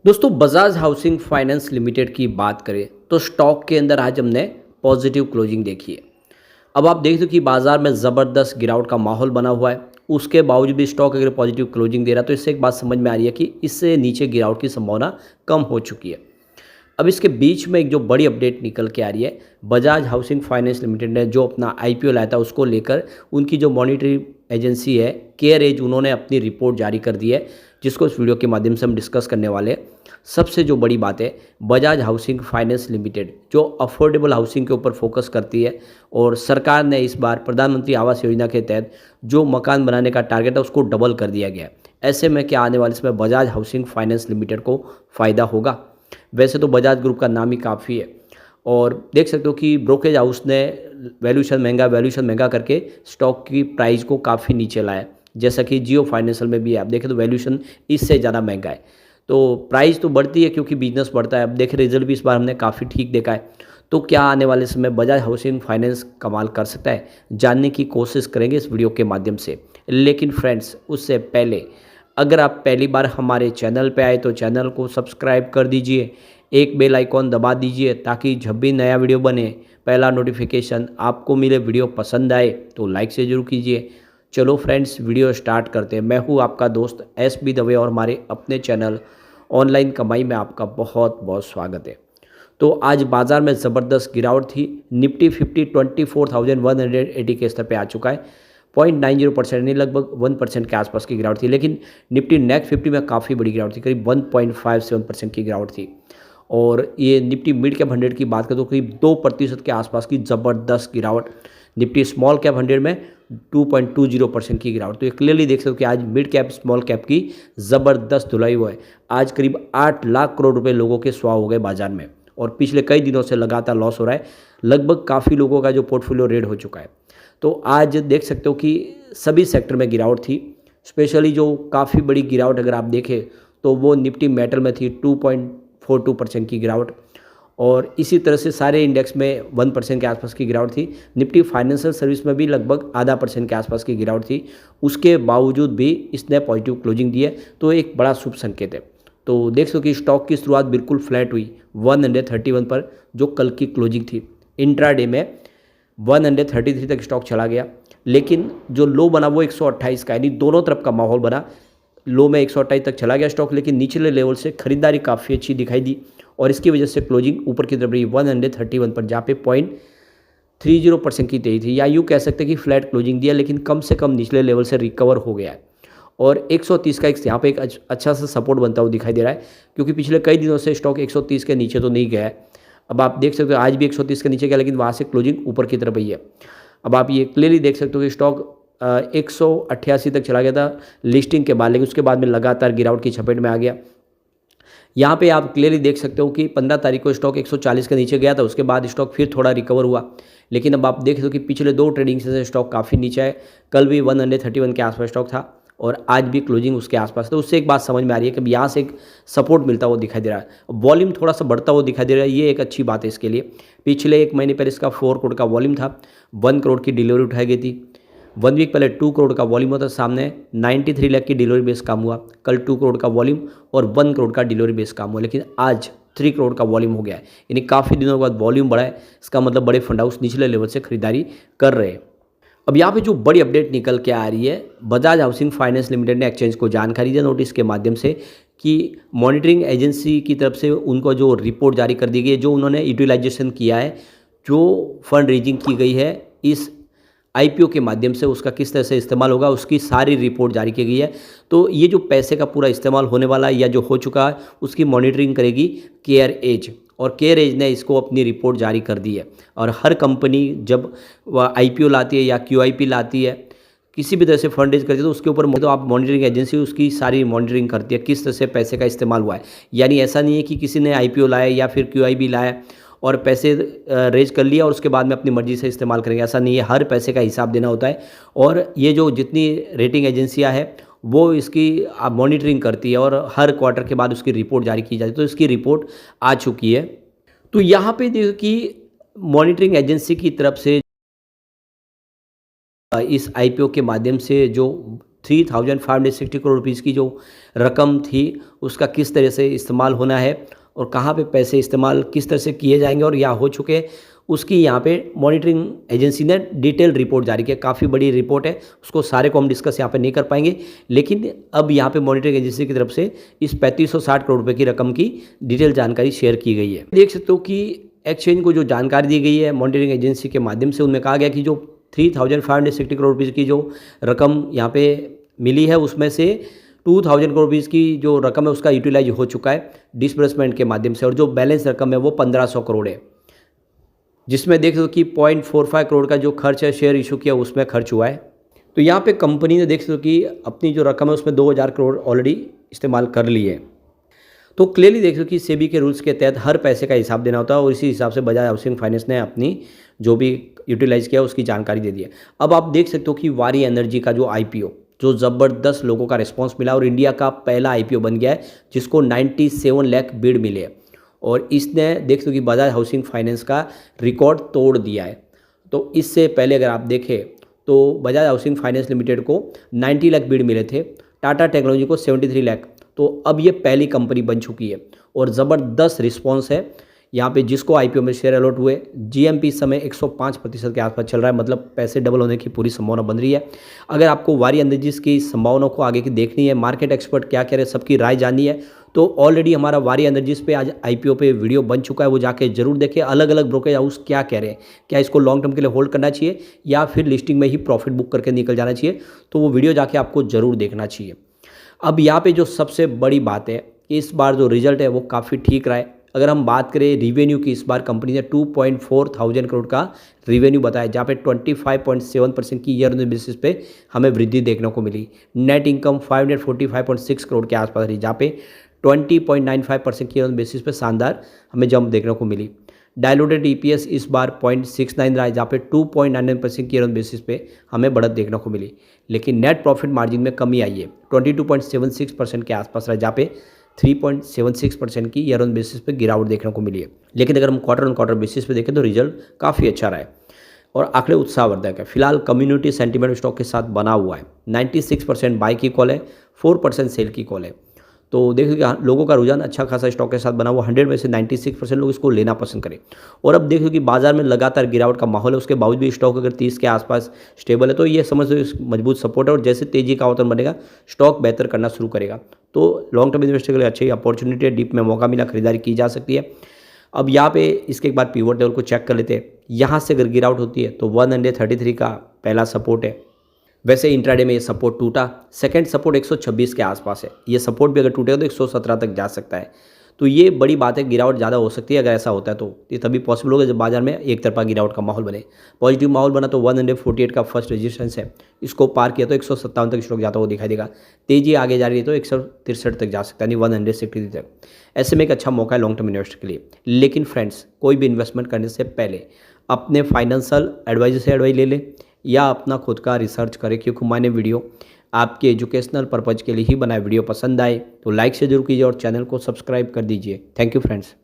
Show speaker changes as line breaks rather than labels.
दोस्तों Bajaj housing finance limited की बात करें तो स्टॉक के अंदर आज हमने पॉजिटिव क्लोजिंग देखी है। अब आप देख दो कि बाजार में ज़बरदस्त गिरावट का माहौल बना हुआ है। उसके बावजूद भी स्टॉक अगर पॉजिटिव क्लोजिंग दे रहा है तो इससे एक बात समझ में आ रही है कि इससे नीचे गिरावट की संभावना कम हो चुकी है। अब इसके बीच में एक जो बड़ी अपडेट निकल के आ रही है, बजाज हाउसिंग फाइनेंस लिमिटेड ने जो अपना आईपीओ लाया था उसको लेकर उनकी जो मॉनिटरी एजेंसी है केयर एज, उन्होंने अपनी रिपोर्ट जारी कर दी है, जिसको इस वीडियो के माध्यम से हम डिस्कस करने वाले हैं। सबसे जो बड़ी बात है, बजाज हाउसिंग फाइनेंस लिमिटेड जो अफोर्डेबल हाउसिंग के ऊपर फोकस करती है और सरकार ने इस बार प्रधानमंत्री आवास योजना के तहत जो मकान बनाने का टारगेट है उसको डबल कर दिया गया है। ऐसे में क्या आने वाले समय बजाज हाउसिंग फाइनेंस लिमिटेड को फ़ायदा होगा। वैसे तो बजाज ग्रुप का नाम ही काफ़ी है और देख सकते हो कि ब्रोकरेज हाउस ने वैल्यूशन महंगा करके स्टॉक की प्राइस को काफ़ी नीचे लाया। जैसा कि जियो फाइनेंशियल में भी है, आप देखें तो वैल्यूशन इससे ज़्यादा महंगा है। तो प्राइस तो बढ़ती है क्योंकि बिजनेस बढ़ता है। अब देखें रिजल्ट भी इस बार हमने काफ़ी ठीक देखा है। तो क्या आने वाले समय बजाज हाउसिंग फाइनेंस कमाल कर सकता है, जानने की कोशिश करेंगे इस वीडियो के माध्यम से। लेकिन फ्रेंड्स, उससे पहले अगर आप पहली बार हमारे चैनल पे आए तो चैनल को सब्सक्राइब कर दीजिए, एक बेल आइकॉन दबा दीजिए ताकि जब भी नया वीडियो बने पहला नोटिफिकेशन आपको मिले। वीडियो पसंद आए तो लाइक से जरूर कीजिए। चलो फ्रेंड्स, वीडियो स्टार्ट करते हैं। मैं हूँ आपका दोस्त SB दवे और हमारे अपने चैनल ऑनलाइन कमाई में आपका बहुत बहुत स्वागत है। तो आज बाजार में ज़बरदस्त गिरावट थी। निफ्टी 50 24,180 के स्तर पे आ चुका है। 0.90% नहीं, लगभग 1% के आसपास की गिरावट थी। लेकिन निफ्टी नेक्स्ट 50 में काफ़ी बड़ी गिरावट थी, करीब 1.57% की गिरावट थी। और ये निफ्टी मिड कैप 100 की बात करें तो करीब 2% के आसपास की ज़बरदस्त गिरावट। निफ्टी स्मॉल कैप 100 में 2.20% की गिरावट। तो ये क्लियरली देख सकते हो कि आज मिड कैप स्मॉल कैप की ज़बरदस्त धुलाई हुआ है। आज करीब 8 लाख करोड़ रुपए लोगों के स्वाह हो गए बाजार में और पिछले कई दिनों से लगातार लॉस हो रहा है। लगभग काफ़ी लोगों का जो पोर्टफोलियो रेड हो चुका है। तो आज देख सकते हो कि सभी सेक्टर में गिरावट थी। स्पेशली जो काफ़ी बड़ी गिरावट अगर आप देखें तो वो निफ्टी मेटल में थी, 2.42% की गिरावट। और इसी तरह से सारे इंडेक्स में 1% के आसपास की गिरावट थी। निफ्टी फाइनेंशियल सर्विस में भी लगभग 0.5% के आसपास की गिरावट थी। उसके बावजूद भी इसने पॉजिटिव क्लोजिंग दी है, तो एक बड़ा शुभ संकेत है। तो देख सको कि स्टॉक की शुरुआत बिल्कुल फ्लैट हुई 131 पर, जो कल की क्लोजिंग थी। इंट्राडे में 133 तक स्टॉक चला गया, लेकिन जो लो बना वो 128 का, यानी दोनों तरफ का माहौल बना। लो में 128 तक चला गया स्टॉक, लेकिन निचले लेवल से खरीदारी काफ़ी अच्छी दिखाई दी और इसकी वजह से क्लोजिंग ऊपर की तरफ रही 131 पर, जहाँ पे 0.30% की तेजी थी। या यूँ कह सकते हैं कि फ्लैट क्लोजिंग दिया, लेकिन कम से कम निचले लेवल से रिकवर हो गया है। और 130 का एक यहाँ पे एक अच्छा सा सपोर्ट बनता हुआ दिखाई दे रहा है, क्योंकि पिछले कई दिनों से स्टॉक 130 के नीचे तो नहीं गया है। अब आप देख सकते हो आज भी 130 के नीचे गया, लेकिन वहाँ से क्लोजिंग ऊपर की तरफ ही है। अब आप ये क्लियरली देख सकते हो कि स्टॉक 188 तक चला गया था लिस्टिंग के बाद, लेकिन उसके बाद में लगातार गिरावट की चपेट में आ गया। यहाँ पे आप क्लियरली देख सकते हो कि 15 तारीख को स्टॉक 140 के नीचे गया था, उसके बाद स्टॉक फिर थोड़ा रिकवर हुआ। लेकिन अब आप देख सकते हो कि पिछले 2 ट्रेडिंग से स्टॉक काफ़ी नीचे है। कल भी 131 के आसपास स्टॉक था और आज भी क्लोजिंग उसके आसपास। तो उससे एक बात समझ में आ रही है कि यहाँ से एक सपोर्ट मिलता हुआ दिखाई दे रहा है, वॉल्यूम थोड़ा सा बढ़ता हुआ दिखाई दे रहा है। ये एक अच्छी बात है इसके लिए। पिछले 1 महीने पहले इसका 4 करोड़ का वॉल्यूम था, 1 करोड़ की डिलीवरी उठाई गई थी। 1 वीक पहले 2 करोड़ का वॉल्यूम होता, सामने 93 लाख की डिलीवरी बेस काम हुआ। कल 2 करोड़ का वॉल्यूम और 1 करोड़ का डिलीवरी बेस काम हुआ, लेकिन आज 3 करोड़ का वॉल्यूम हो गया है। यानी काफ़ी दिनों के बाद वॉल्यूम बढ़ा है। इसका मतलब बड़े फंड हाउस निचले लेवल से खरीदारी कर रहे हैं। अब यहाँ पे जो बड़ी अपडेट निकल के आ रही है, बजाज हाउसिंग फाइनेंस लिमिटेड ने एक्सचेंज को जानकारी दी नोटिस के माध्यम से कि मॉनिटरिंग एजेंसी की तरफ से उनको जो रिपोर्ट जारी कर दी गई है, जो उन्होंने यूटिलाइजेशन किया है, जो फंड रेजिंग की गई है इस आईपीओ के माध्यम से, उसका किस तरह से इस्तेमाल होगा उसकी सारी रिपोर्ट जारी की गई है। तो ये जो पैसे का पूरा इस्तेमाल होने वाला है या जो हो चुका है उसकी मॉनिटरिंग करेगी केयर एज, और केयर एज ने इसको अपनी रिपोर्ट जारी कर दी है। और हर कंपनी जब वह आईपीओ लाती है या क्यूआईपी लाती है, किसी भी तरह से फंड रेज करती है, तो उसके ऊपर तो आप मॉनिटरिंग एजेंसी उसकी सारी मॉनिटरिंग करती है किस तरह से पैसे का इस्तेमाल हुआ है। यानी ऐसा नहीं है कि किसी ने आईपीओ लाया या फिर क्यूआईबी लाया और पैसे रेज कर लिया और उसके बाद में अपनी मर्जी से इस्तेमाल करेंगे, ऐसा नहीं है। हर पैसे का हिसाब देना होता है और ये जो जितनी रेटिंग एजेंसियां हैं वो इसकी मॉनिटरिंग करती है और हर क्वार्टर के बाद उसकी रिपोर्ट जारी की जाती है। तो इसकी रिपोर्ट आ चुकी है। तो यहाँ पे देखो कि मॉनिटरिंग एजेंसी की तरफ से इस आईपीओ के माध्यम से जो 3,560 करोड़ रुपीज़ की जो रकम थी उसका किस तरह से इस्तेमाल होना है और कहाँ पे पैसे इस्तेमाल किस तरह से किए जाएंगे और या हो चुके हैं, उसकी यहाँ पे मॉनिटरिंग एजेंसी ने डिटेल रिपोर्ट जारी की है। काफ़ी बड़ी रिपोर्ट है, उसको सारे को हम डिस्कस यहाँ पे नहीं कर पाएंगे, लेकिन अब यहाँ पे मॉनिटरिंग एजेंसी की तरफ से इस 3560 करोड़ रुपए की रकम की डिटेल जानकारी शेयर की गई है। देख सकते हो कि एक्सचेंज को जो जानकारी दी गई है मॉनिटरिंग एजेंसी के माध्यम से, उनमें कहा गया कि जो 3,560 करोड़ रुपीज़ की जो रकम यहाँ पे मिली है उसमें से 2,000 करोड़ रुपीज़ की जो रकम है उसका यूटिलाइज हो चुका है डिसबर्समेंट के माध्यम से, और जो बैलेंस रकम है वो 1500 करोड़ है, जिसमें देख दो कि 0.45 करोड़ का जो खर्च है शेयर इशू किया उसमें खर्च हुआ है। तो यहाँ पे कंपनी ने देख सकते हो कि अपनी जो रकम है उसमें 2,000 करोड़ ऑलरेडी इस्तेमाल कर ली है। तो क्लियरली देख सकते हो कि सेबी के रूल्स के तहत हर पैसे का हिसाब देना होता है और इसी हिसाब से बजाज हाउसिंग फाइनेंस ने अपनी जो भी यूटिलाइज किया उसकी जानकारी दे दी है। अब आप देख सकते हो कि वारी एनर्जी का जो IPO जो ज़बरदस्त लोगों का रिस्पॉन्स मिला और इंडिया का पहला IPO बन गया है जिसको 97 लाख बिड मिले हैं, और इसने देख सकते हो कि बजाज हाउसिंग फाइनेंस का रिकॉर्ड तोड़ दिया है। तो इससे पहले अगर आप देखें तो बजाज हाउसिंग फाइनेंस लिमिटेड को 90 लाख बिड मिले थे, टाटा टेक्नोलॉजी को 73 लाख। तो अब ये पहली कंपनी बन चुकी है और ज़बरदस्त रिस्पॉन्स है यहाँ पे जिसको IPO में शेयर अलॉट हुए। GMP इस समय 105% के आसपास चल रहा है, मतलब पैसे डबल होने की पूरी संभावना बन रही है। अगर आपको वारी एनर्जीज की संभावनाओं को आगे की देखनी है, मार्केट एक्सपर्ट क्या कह रहे हैं, सबकी राय जाननी है, तो ऑलरेडी हमारा वारी एनर्जीज पे आज IPO पे वीडियो बन चुका है, वो जाके जरूर देखें। अलग अलग ब्रोकरेज हाउस क्या कह रहे हैं, क्या इसको लॉन्ग टर्म के लिए होल्ड करना चाहिए या फिर लिस्टिंग में ही प्रॉफिट बुक करके निकल जाना चाहिए, तो वो वीडियो जाके आपको जरूर देखना चाहिए। अब यहाँ पे जो सबसे बड़ी बात है कि इस बार जो रिजल्ट है वो काफ़ी ठीक रहा है। अगर हम बात करें रिवेन्यू की, इस बार कंपनी ने 2.4 थाउजेंड करोड़ का रिवेन्यू बताया, जहाँ पे 25.7% की ईयर बेसिस पे हमें वृद्धि देखने को मिली। नेट इनकम 545.6 करोड़ के आसपास रही, जहाँ पे 20.95% की ईयर बेसिस पे शानदार हमें जंप देखने को मिली। डायलूटेड EPS इस बार 0.69 रहा है, जहाँ पे 2.99% की ईयर बेसिस पे हमें बढ़त देखने को मिली। लेकिन नेट प्रॉफिट मार्जिन में कमी आई है, 22.76% के आसपास रहा, जहाँ पे 3.76% की ईयर ऑन बेसिस पे गिरावट देखने को मिली है। लेकिन अगर हम क्वार्टर ऑन क्वार्टर बेसिस पे देखें तो रिजल्ट काफ़ी अच्छा रहा है और आंकड़े उत्साहवर्धक है। फिलहाल कम्युनिटी सेंटीमेंट स्टॉक के साथ बना हुआ है, 96% बाई की कॉल है, 4% सेल की कॉल है। तो देखिए कि लोगों का रुझान अच्छा खासा स्टॉक के साथ बना हुआ, 100 में से 96% लोग इसको लेना पसंद करें। और अब देखिए कि बाजार में लगातार गिरावट का माहौल है, उसके बावजूद भी स्टॉक अगर 30 के आसपास स्टेबल है तो ये समझ लो मजबूत सपोर्ट है, और जैसे तेजी का अवतरण बनेगा स्टॉक बेहतर करना शुरू करेगा। तो लॉन्ग टर्म इन्वेस्टर के लिए अच्छी अपॉर्चुनिटी है, डीप में मौका मिला, खरीदारी की जा सकती है। अब यहाँ पे इसके एक बार पिवट लेवल को चेक कर लेते हैं। यहाँ से अगर गिरावट होती है तो 133 का पहला सपोर्ट है। वैसे इंट्राडे में ये सपोर्ट टूटा, सेकंड सपोर्ट 126 के आसपास है, ये सपोर्ट भी अगर टूटेगा तो 117 तक जा सकता है। तो ये बड़ी बात है, गिरावट ज़्यादा हो सकती है। अगर ऐसा होता है तो ये तभी पॉसिबल होगा जब बाजार में एक तरफा गिरावट का माहौल बने। पॉजिटिव माहौल बना तो 148 का फर्स्ट रेजिस्टेंस है, इसको पार किया तो 157 तक स्टॉक जाता हुआ दिखाई देगा। तेजी आगे जा रही है तो 163 तक जा सकता है, यानी 163 तक। ऐसे में एक अच्छा मौका है लॉन्ग टर्म इन्वेस्टर के लिए। लेकिन फ्रेंड्स, कोई भी इन्वेस्टमेंट करने से पहले अपने फाइनेंशियल एडवाइजर से एडवाइस ले लें या अपना खुद का रिसर्च करें, क्योंकि मैंने वीडियो आपके एजुकेशनल पर्पज़ के लिए ही बनाया। वीडियो पसंद आए तो लाइक से जरूर कीजिए और चैनल को सब्सक्राइब कर दीजिए। Thank you friends.